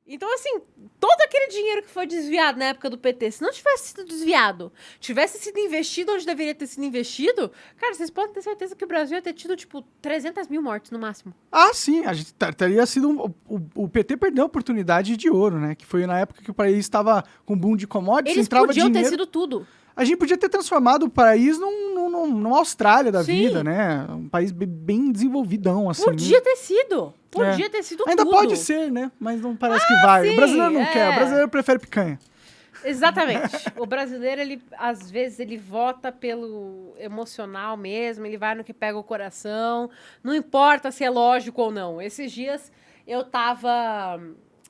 Então, assim, todo aquele dinheiro que foi desviado na época do PT, se não tivesse sido desviado, tivesse sido investido onde deveria ter sido investido, cara, vocês podem ter certeza que o Brasil ia ter tido, tipo, 300 mil mortes no máximo. Ah, sim, a gente teria sido... O PT perdeu a oportunidade de ouro, né? Que foi na época que o país estava com boom de commodities, Eles entrava podiam dinheiro... ter sido tudo. A gente podia ter transformado o país numa Austrália da Sim. vida, né? Um país bem desenvolvidão, assim. Podia ter sido. Podia É. ter sido Ainda tudo. pode ser, né? Mas não parece que vai. sim, O brasileiro não é. quer, o brasileiro prefere picanha. Exatamente. O brasileiro, ele, às vezes, ele vota pelo emocional mesmo, ele vai no que pega o coração, não importa se é lógico ou não. Esses dias, eu tava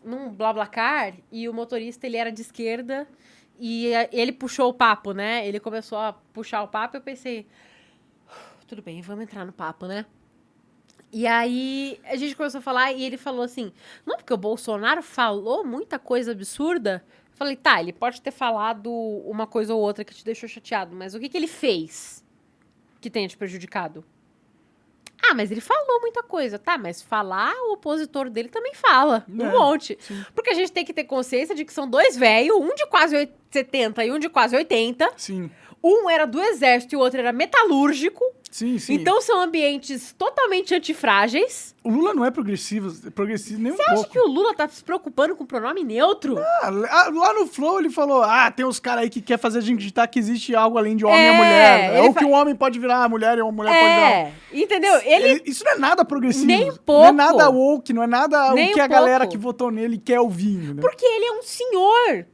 num BlaBlaCar e o motorista, ele era de esquerda e ele puxou o papo, né? Ele começou a puxar o papo e eu pensei, tudo bem, vamos entrar no papo, né? E aí, a gente começou a falar e ele falou assim, não, porque o Bolsonaro falou muita coisa absurda. Eu falei, tá, ele pode ter falado uma coisa ou outra que te deixou chateado, mas o que ele fez que tenha te prejudicado? Ah, mas ele falou muita coisa. Tá, mas falar, o opositor dele também fala. Um monte. Sim. Porque a gente tem que ter consciência de que são dois velhos, um de quase 70 e um de quase 80. Sim. Um era do exército e o outro era metalúrgico. Sim, sim. Então são ambientes totalmente antifrágeis. O Lula não é progressivo nem um Você acha pouco. que o Lula tá se preocupando com pronome neutro? Lá no Flow ele falou, tem uns caras aí que quer fazer a gente acreditar que existe algo além de homem É, e mulher. ele Ou que um homem pode virar a mulher e uma mulher pode virar... Entendeu? Isso não é nada progressivo. Nem Não é pouco. nada woke, não é nada Nem o que um a galera pouco. que votou nele quer ouvir. Entendeu? Porque ele é um senhor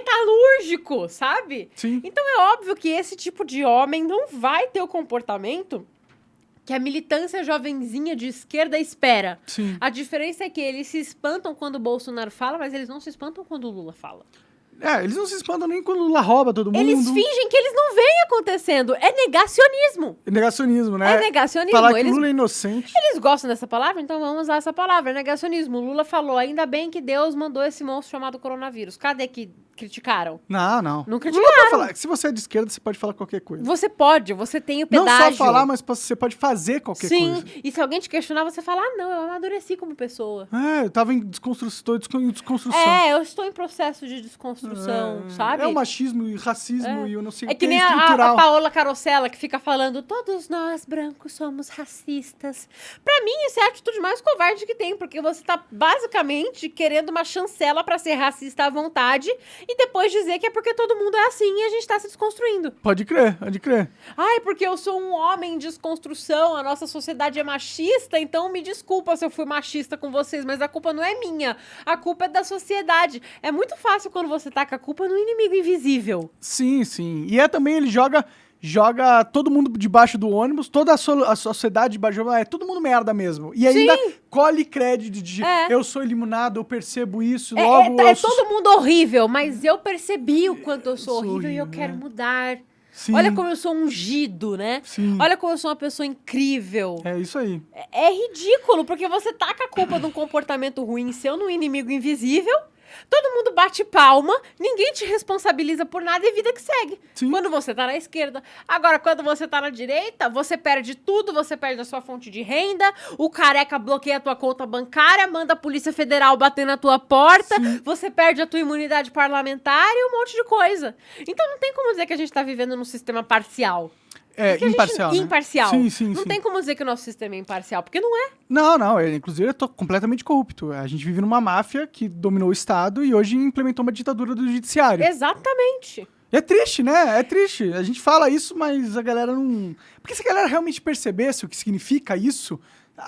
metalúrgico, sabe? Sim. Então é óbvio que esse tipo de homem não vai ter o comportamento que a militância jovenzinha de esquerda espera. Sim. A diferença é que eles se espantam quando o Bolsonaro fala, mas eles não se espantam quando o Lula fala. Eles não se espantam nem quando o Lula rouba todo mundo. Eles fingem que eles não veem acontecendo. É negacionismo. Negacionismo, né? É negacionismo. Falar que Eles- o Lula é inocente. Eles gostam dessa palavra, então vamos usar essa palavra. É negacionismo. O Lula falou, ainda bem que Deus mandou esse monstro chamado coronavírus. Cadê que criticaram? Não. Não O Lula criticaram. pode falar que se você é de esquerda, você pode falar qualquer coisa. Você tem o Não pedágio. só falar, mas você pode fazer qualquer Sim, coisa. e se alguém te questionar, você fala, não, eu amadureci como pessoa. Eu tava em desconstrução. Eu estou em processo de desconstrução, sabe? É o machismo e racismo e eu não sei É o que nem a estrutural. Paola Carosella, que fica falando, todos nós, brancos, somos racistas. Pra mim, isso é a atitude mais covarde que tem, porque você tá basicamente querendo uma chancela pra ser racista à vontade e depois dizer que é porque todo mundo é assim e a gente tá se desconstruindo. Pode crer. Ai, porque eu sou um homem em desconstrução, a nossa sociedade é machista, então me desculpa se eu fui machista com vocês, mas a culpa não é minha, a culpa é da sociedade. É muito fácil quando você taca a culpa no inimigo invisível. Sim. E também ele joga todo mundo debaixo do ônibus, toda a sociedade debaixo do ônibus, todo mundo merda mesmo. E ainda colhe crédito de eu sou eliminado, eu percebo isso, logo Todo mundo horrível, mas eu percebi o quanto eu sou horrível e eu quero mudar. Sim. Olha como eu sou ungido, né? Sim. Olha como eu sou uma pessoa incrível. É isso aí. É ridículo, porque você taca a culpa de um comportamento ruim seu no inimigo invisível, todo mundo bate palma, ninguém te responsabiliza por nada e vida que segue. Sim. Quando você tá na esquerda. Agora, quando você tá na direita, você perde tudo, você perde a sua fonte de renda, o careca bloqueia a tua conta bancária, manda a Polícia Federal bater na tua porta, você perde a tua imunidade parlamentar e um monte de coisa. Então não tem como dizer que a gente tá vivendo num sistema parcial. Porque a gente- Imparcial, né? Imparcial. Sim. Não tem como dizer que o nosso sistema é imparcial, porque não é. Não, inclusive é completamente corrupto. A gente vive numa máfia que dominou o Estado e hoje implementou uma ditadura do judiciário. Exatamente. É triste, né? É triste. A gente fala isso, mas a galera não... Porque se a galera realmente percebesse o que significa isso,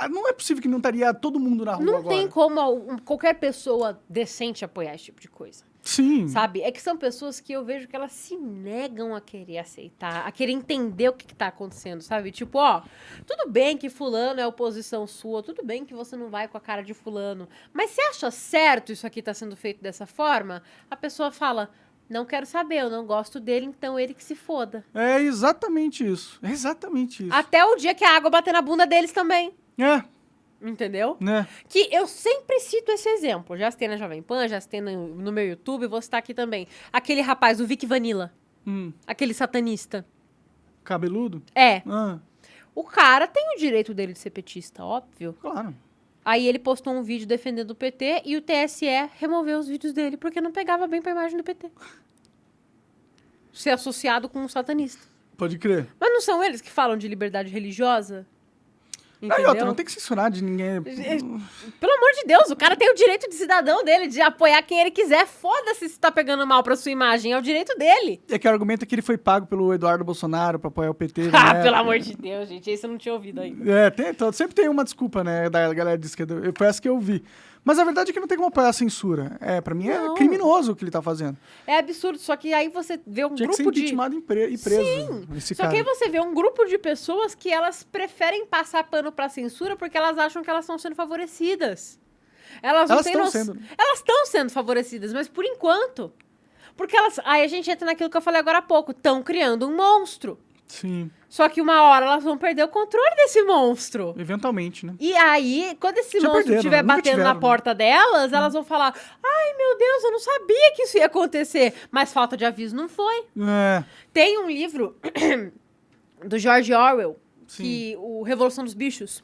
não é possível que não estaria todo mundo na rua Não agora. tem como qualquer pessoa decente apoiar esse tipo de coisa. Sim. Sabe? É que são pessoas que eu vejo que elas se negam a querer aceitar, a querer entender o que tá acontecendo, sabe? Tipo, tudo bem que fulano é oposição sua, tudo bem que você não vai com a cara de fulano, mas você acha certo isso aqui tá sendo feito dessa forma? A pessoa fala, não quero saber, eu não gosto dele, então ele que se foda. É exatamente isso. Até o dia que a água bater na bunda deles também. Entendeu? Né? Que eu sempre cito esse exemplo. Já citei na Jovem Pan, já citei no meu YouTube, vou citar aqui também. Aquele rapaz, o Vic Vanilla. Aquele satanista. Cabeludo? É. Ah, O cara tem o direito dele de ser petista, óbvio. claro. Aí ele postou um vídeo defendendo o PT e o TSE removeu os vídeos dele porque não pegava bem pra imagem do PT. Ser associado com um satanista. Pode crer. Mas não são eles que falam de liberdade religiosa? Entendeu? Aí outra, não tem que censurar de ninguém. Pelo amor de Deus, o cara tem o direito de cidadão dele, de apoiar quem ele quiser. Foda-se se tá pegando mal pra sua imagem, é o direito dele. É que o argumento é que ele foi pago pelo Eduardo Bolsonaro pra apoiar o PT. Ah, pelo amor de Deus, gente, esse eu não tinha ouvido ainda. Sempre tem uma desculpa, né, da galera de esquerda. Foi essa que eu vi. Mas a verdade é que não tem como apoiar a censura. Pra mim é criminoso o que ele tá fazendo. É absurdo, só que aí você vê um Tinha grupo que ser impeachmentado e preso. Sim, esse só cara. que aí você vê um grupo de pessoas que elas preferem passar pano pra censura porque elas acham que elas estão sendo favorecidas. Elas não têm noção. Elas estão sendo favorecidas, mas por enquanto. Porque elas... Aí a gente entra naquilo que eu falei agora há pouco. Estão criando um monstro. Sim. Só que uma hora elas vão perder o controle desse monstro. Eventualmente, né? E aí, quando esse monstro estiver batendo na porta delas, elas vão falar: ai, meu Deus, eu não sabia que isso ia acontecer. Mas falta de aviso não foi. Tem um livro do George Orwell, o Revolução dos Bichos.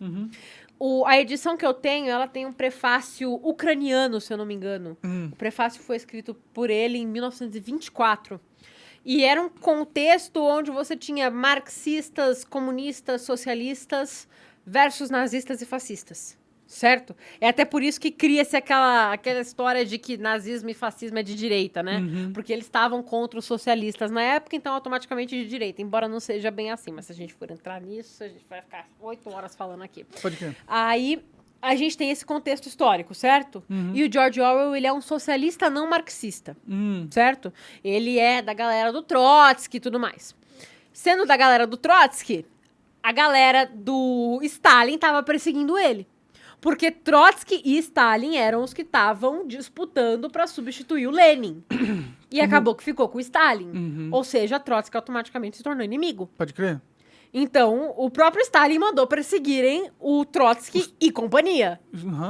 A edição que eu tenho, ela tem um prefácio ucraniano, se eu não me engano. O prefácio foi escrito por ele em 1924. E era um contexto onde você tinha marxistas, comunistas, socialistas versus nazistas e fascistas, certo? É até por isso que cria-se aquela história de que nazismo e fascismo é de direita, né? Porque eles estavam contra os socialistas na época, então automaticamente de direita. Embora não seja bem assim, mas se a gente for entrar nisso, a gente vai ficar 8 horas falando aqui. Pode crer. Aí... a gente tem esse contexto histórico, certo? E o George Orwell, ele é um socialista não marxista, certo? Ele é da galera do Trotsky e tudo mais. Sendo da galera do Trotsky, a galera do Stalin estava perseguindo ele. Porque Trotsky e Stalin eram os que estavam disputando para substituir o Lenin. E acabou que ficou com o Stalin. Ou seja, Trotsky automaticamente se tornou inimigo. Pode crer. Então, o próprio Stalin mandou perseguirem o Trotsky e companhia,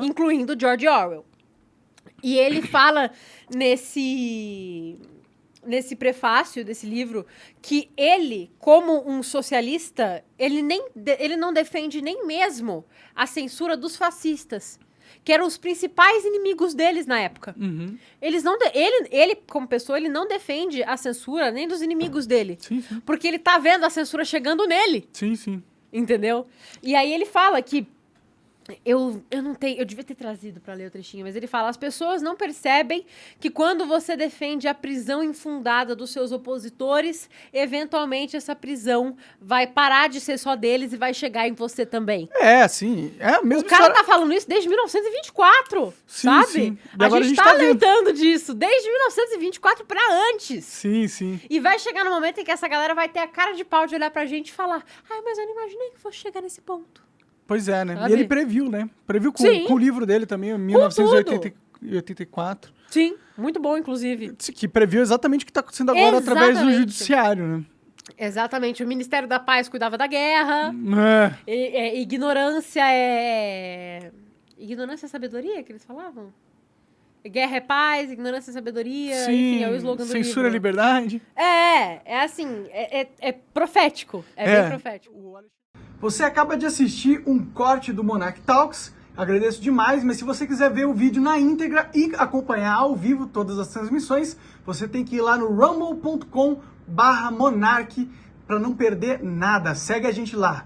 incluindo George Orwell. E ele fala nesse prefácio desse livro que ele, como um socialista, ele não defende nem mesmo a censura dos fascistas, que eram os principais inimigos deles na época. Ele, como pessoa, ele não defende a censura nem dos inimigos dele. Sim. Porque ele tá vendo a censura chegando nele. Sim. Entendeu? E aí ele fala que... Eu não tenho... Eu devia ter trazido pra ler o trechinho, mas ele fala: as pessoas não percebem que quando você defende a prisão infundada dos seus opositores, eventualmente essa prisão vai parar de ser só deles e vai chegar em você também. Sim. É a mesma O cara história. tá falando isso desde 1924, sabe? Sim. A gente tá alertando disso desde 1924 pra antes. Sim. E vai chegar no momento em que essa galera vai ter a cara de pau de olhar pra gente e falar: ai, mas eu não imaginei que fosse chegar nesse ponto. Pois é, né? Sabe? E ele previu, né? Previu com o livro dele também, em 1984. Sim, muito bom, inclusive. Que previu exatamente o que está acontecendo agora através do judiciário, né? Exatamente. O Ministério da Paz cuidava da guerra. Ignorância é... Ignorância é sabedoria, que eles falavam? Guerra é paz, ignorância é sabedoria. Sim, enfim, é o slogan do livro. Censura é liberdade. É assim, é profético. Bem profético. Você acaba de assistir um corte do Monarch Talks, agradeço demais, mas se você quiser ver o vídeo na íntegra e acompanhar ao vivo todas as transmissões, você tem que ir lá no rumble.com/monarch para não perder nada. Segue a gente lá.